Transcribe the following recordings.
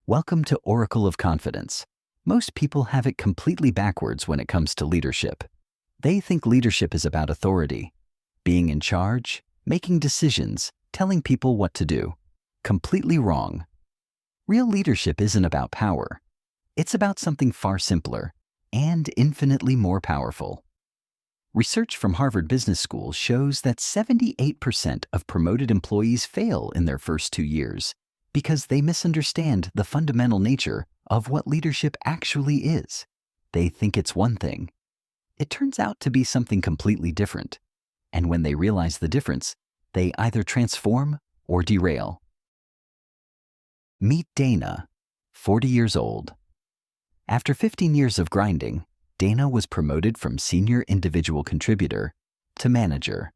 Welcome to Oracle of Confidence. Most people have it completely backwards when it comes to leadership. They think leadership is about authority, being in charge, making decisions, telling people what to do. Completely wrong. Real leadership isn't about power. It's about something far simpler and infinitely more powerful. Research from Harvard Business School shows that 78% of promoted employees fail in their first 2 years because they misunderstand the fundamental nature of what leadership actually is. They think it's one thing. It turns out to be something completely different. And when they realize the difference, they either transform or derail. Meet Dana, 40 years old. After 15 years of grinding, Dana was promoted from senior individual contributor to manager.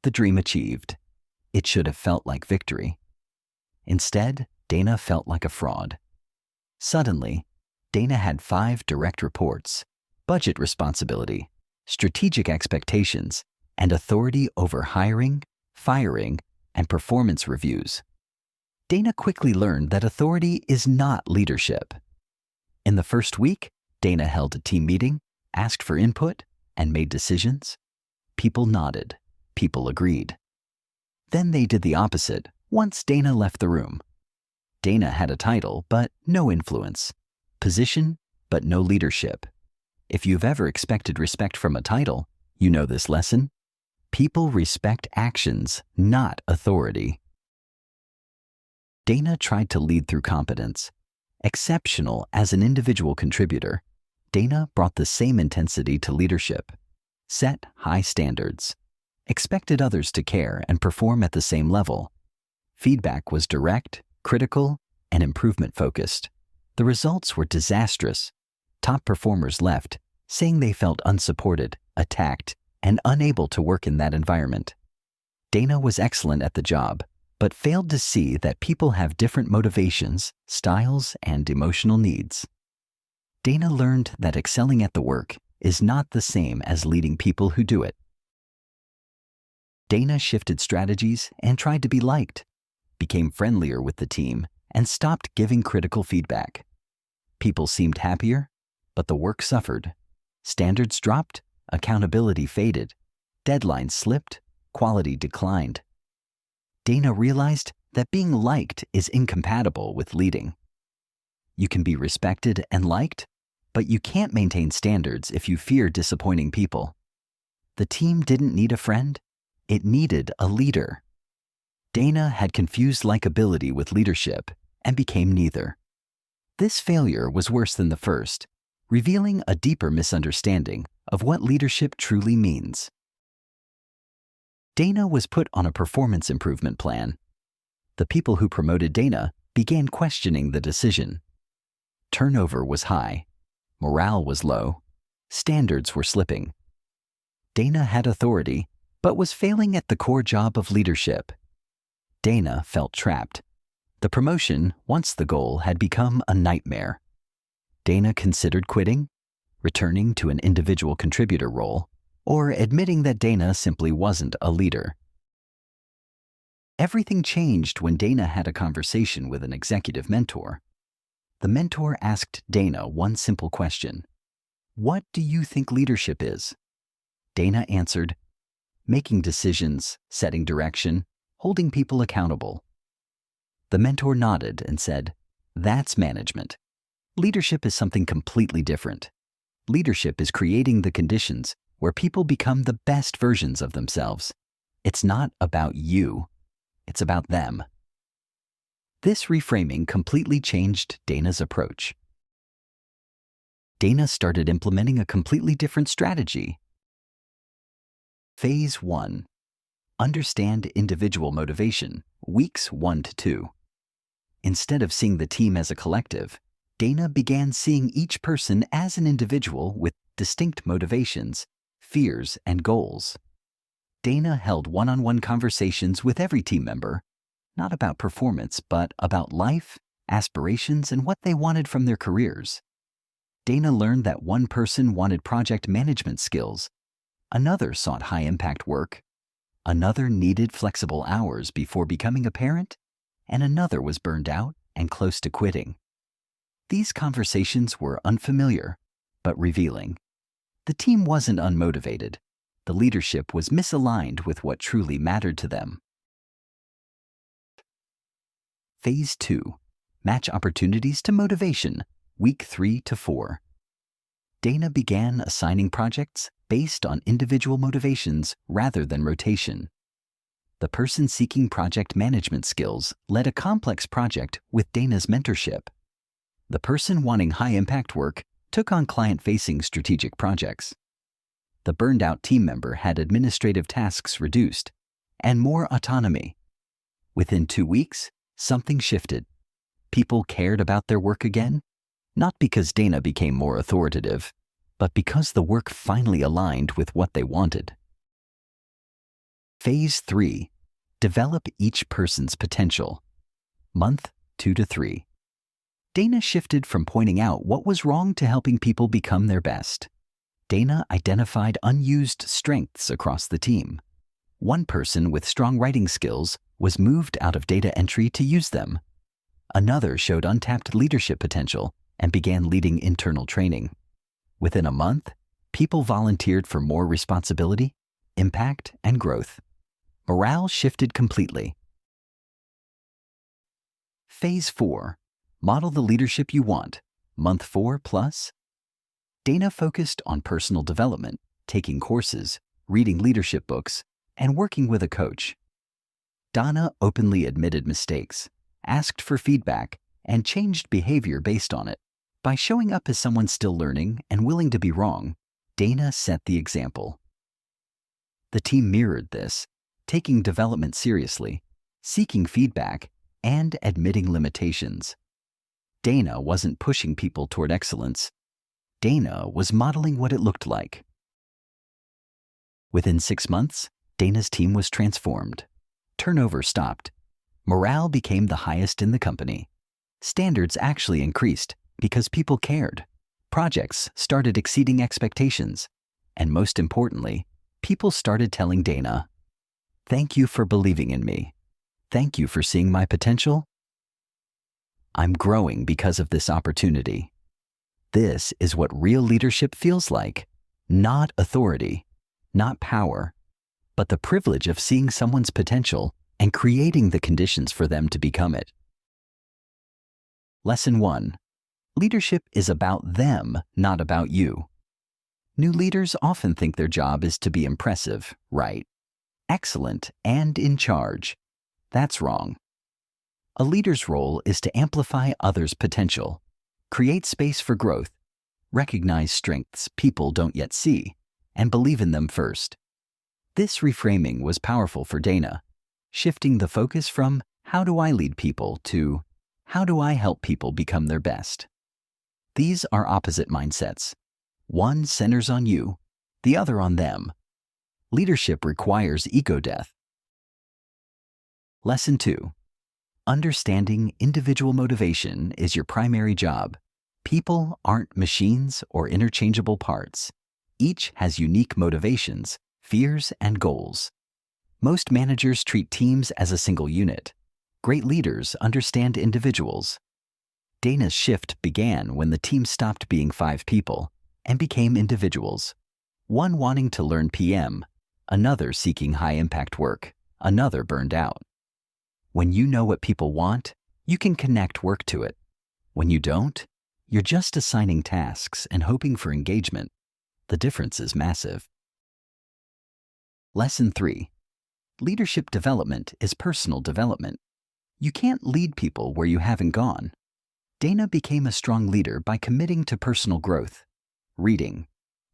The dream achieved. It should have felt like victory. Instead, Dana felt like a fraud. Suddenly, Dana had 5 direct reports, budget responsibility, strategic expectations, and authority over hiring, firing, and performance reviews. Dana quickly learned that authority is not leadership. In the first week, Dana held a team meeting, asked for input, and made decisions. People nodded. People agreed. Then they did the opposite once Dana left the room. Dana had a title, but no influence. Position, but no leadership. If you've ever expected respect from a title, you know this lesson. People respect actions, not authority. Dana tried to lead through competence. Exceptional as an individual contributor, Dana brought the same intensity to leadership, set high standards, expected others to care and perform at the same level. Feedback was direct, critical, and improvement-focused. The results were disastrous. Top performers left, saying they felt unsupported, attacked, and unable to work in that environment. Dana was excellent at the job, but failed to see that people have different motivations, styles, and emotional needs. Dana learned that excelling at the work is not the same as leading people who do it. Dana shifted strategies and tried to be liked, became friendlier with the team, and stopped giving critical feedback. People seemed happier, but the work suffered. Standards dropped, accountability faded, deadlines slipped, quality declined. Dana realized that being liked is incompatible with leading. You can be respected and liked, but you can't maintain standards if you fear disappointing people. The team didn't need a friend, it needed a leader. Dana had confused likability with leadership and became neither. This failure was worse than the first, revealing a deeper misunderstanding of what leadership truly means. Dana was put on a performance improvement plan. The people who promoted Dana began questioning the decision. Turnover was high. Morale was low. Standards were slipping. Dana had authority, but was failing at the core job of leadership. Dana felt trapped. The promotion, once the goal, had become a nightmare. Dana considered quitting, returning to an individual contributor role, or admitting that Dana simply wasn't a leader. Everything changed when Dana had a conversation with an executive mentor. The mentor asked Dana one simple question: "What do you think leadership is?" Dana answered, "Making decisions, setting direction, holding people accountable." The mentor nodded and said, "That's management. Leadership is something completely different. Leadership is creating the conditions where people become the best versions of themselves. It's not about you. It's about them." This reframing completely changed Dana's approach. Dana started implementing a completely different strategy. Phase 1. Understand individual motivation, weeks 1 to 2. Instead of seeing the team as a collective, Dana began seeing each person as an individual with distinct motivations, fears, and goals. Dana held one-on-one conversations with every team member, not about performance, but about life, aspirations, and what they wanted from their careers. Dana learned that one person wanted project management skills, another sought high-impact work, another needed flexible hours before becoming a parent, and another was burned out and close to quitting. These conversations were unfamiliar, but revealing. The team wasn't unmotivated. The leadership was misaligned with what truly mattered to them. Phase 2. Match opportunities to motivation, week 3 to 4. Dana began assigning projects based on individual motivations rather than rotation. The person seeking project management skills led a complex project with Dana's mentorship. The person wanting high-impact work took on client-facing strategic projects. The burned-out team member had administrative tasks reduced and more autonomy. Within 2 weeks, something shifted. People cared about their work again, not because Dana became more authoritative, but because the work finally aligned with what they wanted. Phase 3. Develop each person's potential. Month 2 to 3. Dana shifted from pointing out what was wrong to helping people become their best. Dana identified unused strengths across the team. One person with strong writing skills was moved out of data entry to use them. Another showed untapped leadership potential and began leading internal training. Within a month, people volunteered for more responsibility, impact, and growth. Morale shifted completely. Phase 4. Model the leadership you want. Month 4 plus. Dana focused on personal development, taking courses, reading leadership books, and working with a coach. Dana openly admitted mistakes, asked for feedback, and changed behavior based on it. By showing up as someone still learning and willing to be wrong, Dana set the example. The team mirrored this, taking development seriously, seeking feedback, and admitting limitations. Dana wasn't pushing people toward excellence. Dana was modeling what it looked like. Within 6 months, Dana's team was transformed. Turnover stopped. Morale became the highest in the company. Standards actually increased because people cared. Projects started exceeding expectations. And most importantly, people started telling Dana, "Thank you for believing in me. Thank you for seeing my potential. I'm growing because of this opportunity." This is what real leadership feels like. Not authority, not power, but the privilege of seeing someone's potential and creating the conditions for them to become it. Lesson 1. Leadership is about them, not about you. New leaders often think their job is to be impressive, right, excellent, and in charge. That's wrong. A leader's role is to amplify others' potential, create space for growth, recognize strengths people don't yet see, and believe in them first. This reframing was powerful for Dana, shifting the focus from "how do I lead people" to "how do I help people become their best?" These are opposite mindsets. One centers on you, the other on them. Leadership requires ego death. Lesson 2. Understanding individual motivation is your primary job. People aren't machines or interchangeable parts. Each has unique motivations, fears, and goals. Most managers treat teams as a single unit. Great leaders understand individuals. Dana's shift began when the team stopped being 5 people and became individuals. One wanting to learn PM, another seeking high-impact work, another burned out. When you know what people want, you can connect work to it. When you don't, you're just assigning tasks and hoping for engagement. The difference is massive. Lesson 3. Leadership development is personal development. You can't lead people where you haven't gone. Dana became a strong leader by committing to personal growth, reading,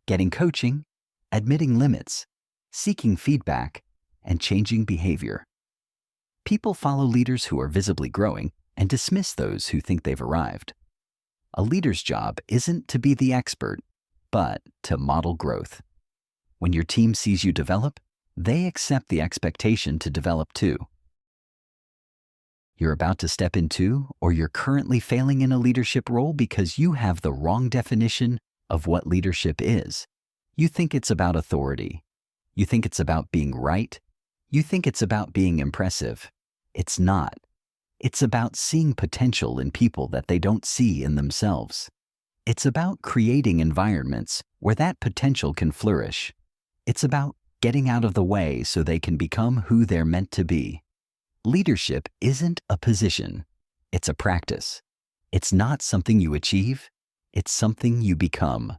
getting coaching, admitting limits, seeking feedback, and changing behavior. People follow leaders who are visibly growing and dismiss those who think they've arrived. A leader's job isn't to be the expert, but to model growth. When your team sees you develop, they accept the expectation to develop too. You're about to step into, or you're currently failing in a leadership role because you have the wrong definition of what leadership is. You think it's about authority. You think it's about being right. You think it's about being impressive. It's not. It's about seeing potential in people that they don't see in themselves. It's about creating environments where that potential can flourish. It's about getting out of the way so they can become who they're meant to be. Leadership isn't a position. It's a practice. It's not something you achieve. It's something you become.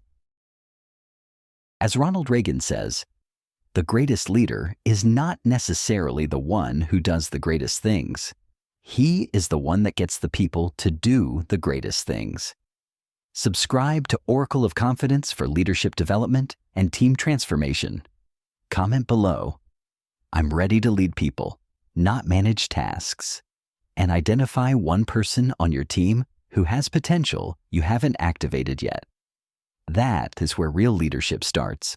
As Ronald Reagan says, the greatest leader is not necessarily the one who does the greatest things. He is the one that gets the people to do the greatest things. Subscribe to Oracle of Confidence for leadership development and team transformation. Comment below. I'm ready to lead people, not manage tasks. And identify one person on your team who has potential you haven't activated yet. That is where real leadership starts.